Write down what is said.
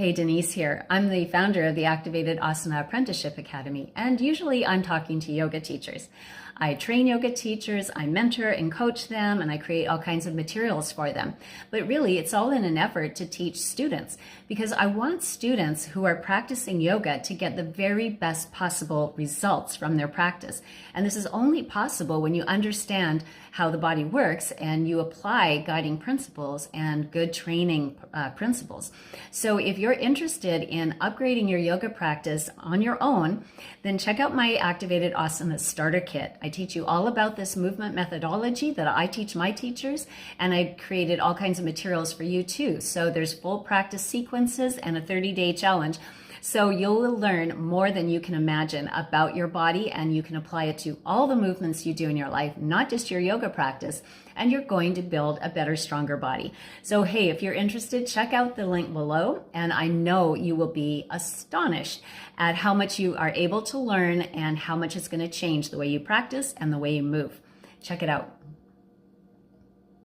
Hey, Denise here. I'm the founder of the Activated Asana Apprenticeship Academy, and usually I'm talking to yoga teachers. I train yoga teachers, I mentor and coach them, and I create all kinds of materials for them. But really, it's all in an effort to teach students, because I want students who are practicing yoga to get the very best possible results from their practice. And this is only possible when you understand how the body works and you apply guiding principles and good training principles. So if you're interested in upgrading your yoga practice on your own, then check out my Activated Asana Starter Kit. I teach you all about this movement methodology that I teach my teachers, and I created all kinds of materials for you too. So there's full practice sequences and a 30-day challenge. So you'll learn more than you can imagine about your body, and you can apply it to all the movements you do in your life, not just your yoga practice, and you're going to build a better, stronger body. So hey, if you're interested, check out the link below, and I know you will be astonished at how much you are able to learn and how much it's going to change the way you practice and the way you move. Check it out.